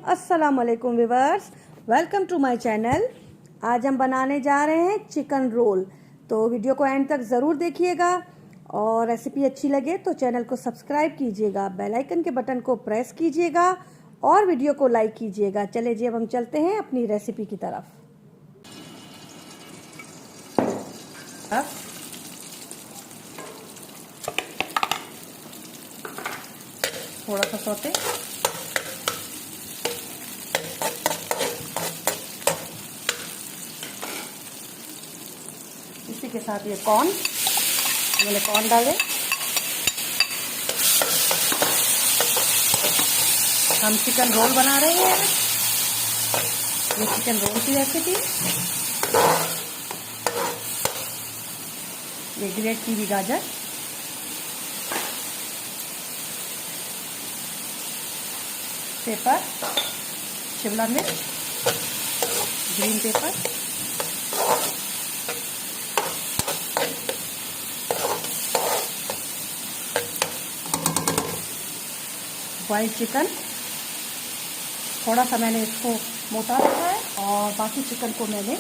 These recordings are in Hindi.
अस्सलाम वालेकुम viewers, welcome to my channel. आज हम बनाने जा रहे हैं चिकन रोल। तो वीडियो को एंड तक ज़रूर देखिएगा और रेसिपी अच्छी लगे तो चैनल को सब्सक्राइब कीजिएगा, बेल आइकन के बटन को प्रेस कीजिएगा और वीडियो को लाइक कीजिएगा। चलिए जी, अब हम चलते हैं अपनी रेसिपी की तरफ। थोड़ा सा सौते, इसी के साथ ये कॉर्न, मैंने कॉर्न डाले। हम चिकन रोल बना रहे हैं। ये चिकन रोल की रेसिपी। ये ग्रेट की भी गाजर, पेपर, शिमला मिर्च, ग्रीन पेपर, बॉइल्ड चिकन। थोड़ा सा मैंने इसको मोटा रखा है और बाकी चिकन को मैंने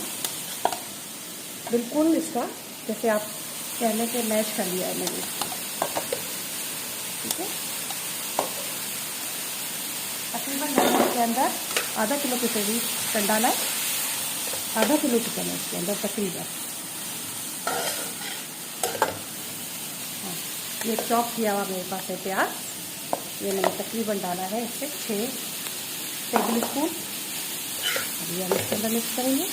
बिल्कुल इसका जैसे आप कहने के मैश कर लिया है मैंने। ठीक है, तकरीबन मैंने इसके अंदर आधा किलो के करीब चिकन डाला है। आधा किलो चिकन है इसके अंदर तकरीबन। ये चॉप किया हुआ मेरे पास है प्याज, ये मैंने तकरीबन डाला है इससे 6 टेबल स्पून। अभी हम इसके अंदर मिक्स करेंगे।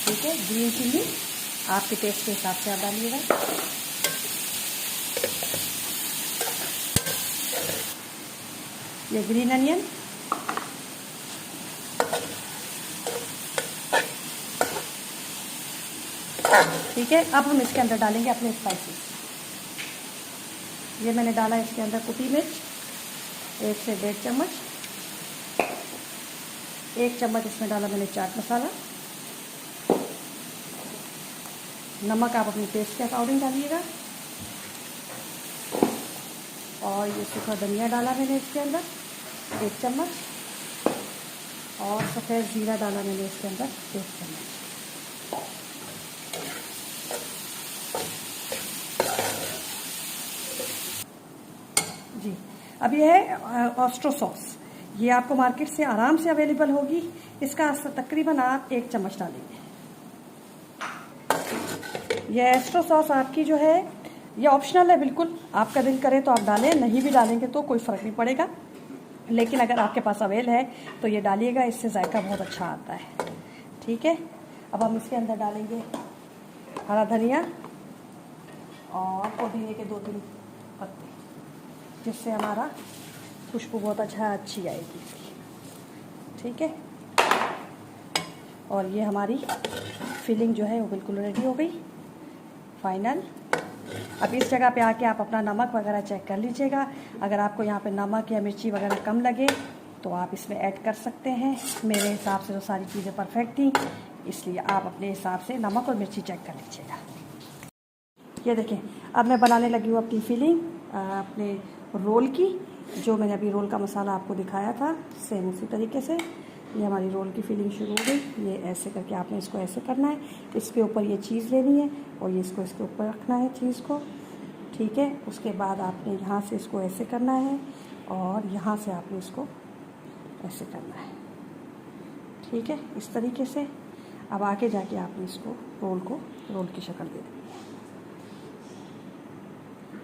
ठीक है, ग्रीन चिल्ली आपके टेस्ट के हिसाब से आप डालिएगा। ये ग्रीन अनियन, ठीक है। अब हम इसके अंदर डालेंगे अपने स्पाइसेस। ये मैंने डाला इसके अंदर कुटी मिर्च 1 से 1.5 चम्मच। 1 चम्मच इसमें डाला मैंने चाट मसाला। नमक आप अपनी टेस्ट के अकॉर्डिंग डालिएगा। और ये सूखा धनिया डाला मैंने इसके अंदर 1 चम्मच। और सफ़ेद जीरा डाला मैंने इसके अंदर 1 चम्मच। जी, अब ये है ऑस्ट्रो सॉस। ये आपको मार्केट से आराम से अवेलेबल होगी। इसका तकरीबन आप 1 चम्मच डालेंगे। ये ऑस्ट्रो सॉस आपकी जो है ये ऑप्शनल है, बिल्कुल आपका दिल करे तो आप डालें, नहीं भी डालेंगे तो कोई फ़र्क नहीं पड़ेगा। लेकिन अगर आपके पास अवेल है तो ये डालिएगा, इससे जायका बहुत अच्छा आता है। ठीक है, अब हम इसके अंदर डालेंगे हरा धनिया और पुदीने के 2-3 पत्ते, जिससे हमारा खुशबू बहुत अच्छी आएगी इसकी। ठीक है, और ये हमारी फिलिंग जो है वो बिल्कुल रेडी हो गई फाइनल। अब इस जगह पे आके आप अपना नमक वगैरह चेक कर लीजिएगा। अगर आपको यहाँ पे नमक या मिर्ची वगैरह कम लगे तो आप इसमें ऐड कर सकते हैं। मेरे हिसाब से तो सारी चीज़ें परफेक्ट थी, इसलिए आप अपने हिसाब से नमक और मिर्ची चेक कर लीजिएगा। ये देखें, अब मैं बनाने लगी हूँ अपनी फिलिंग अपने रोल की। जो मैंने अभी रोल का मसाला आपको दिखाया था सेम उसी तरीके से ये हमारी रोल की फिलिंग शुरू हो गई। ये ऐसे करके आपने इसको ऐसे करना है, इसके ऊपर ये चीज़ लेनी है और ये इसको इसके ऊपर रखना है चीज़ को। ठीक है, उसके बाद आपने यहाँ से इसको ऐसे करना है और यहाँ से आपने इसको ऐसे करना है। ठीक है, इस तरीके से। अब आगे जाके आपने इसको रोल की शक्ल दे देनी है।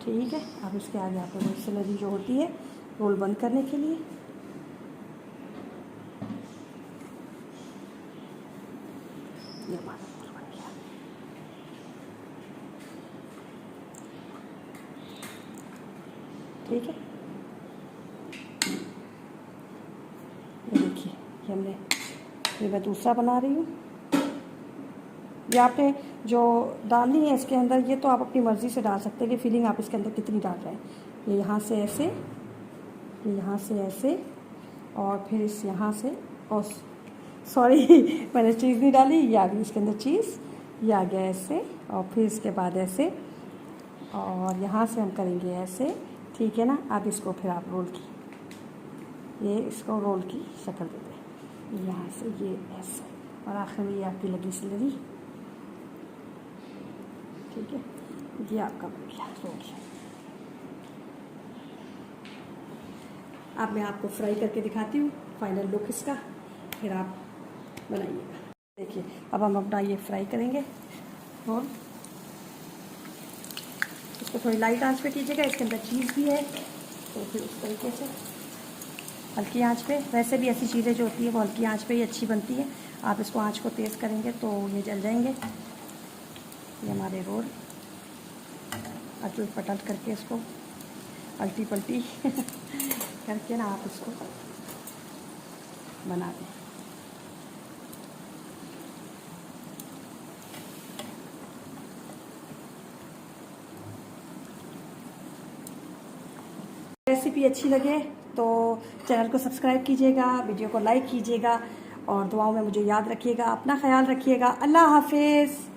ठीक है, अब इसके आगे आपने रोल स्लरी जो होती है रोल बंद करने के लिए, ये हमारा रोल बन गया। ठीक है, ये देखिए, ये मैं दूसरा बना रही हूँ। ये आपने जो डालनी है इसके अंदर, ये तो आप अपनी मर्ज़ी से डाल सकते हैं कि फीलिंग आप इसके अंदर कितनी डाल रहे हैं। ये यहाँ से ऐसे, ये यहाँ से ऐसे और फिर इस यहाँ से, और सॉरी मैंने चीज़ नहीं डाली, ये आ गई इसके अंदर चीज़, ये आ गया ऐसे और फिर इसके बाद ऐसे और यहाँ से हम करेंगे ऐसे। ठीक है ना। अब इसको फिर आप रोल की ये इसको रोल की शक्ल दे दें, यहाँ से ये ऐसे, और आखिर में ये आपकी लगी सिलरी। ठीक है, ये आपका बन गया रोल। अब मैं आपको फ्राई करके दिखाती हूँ फाइनल लुक इसका, फिर आप बनाइएगा। देखिए अब हम अपना ये फ्राई करेंगे रोल। इसको थोड़ी लाइट आंच पे कीजिएगा, इसके अंदर चीज़ भी है, तो फिर उस तरीके से हल्की आंच पे। वैसे भी ऐसी चीज़ें जो होती है वो हल्की आंच पे ही अच्छी बनती है। आप इसको आंच को तेज़ करेंगे तो ये जल जाएंगे। ये हमारे रोल अटल पटल करके इसको पलटी पलटी करके ना आप इसको बना दें। रेसिपी अच्छी लगे तो चैनल को सब्सक्राइब कीजिएगा, वीडियो को लाइक कीजिएगा और दुआओं में मुझे याद रखिएगा। अपना ख्याल रखिएगा। अल्लाह हाफिज़।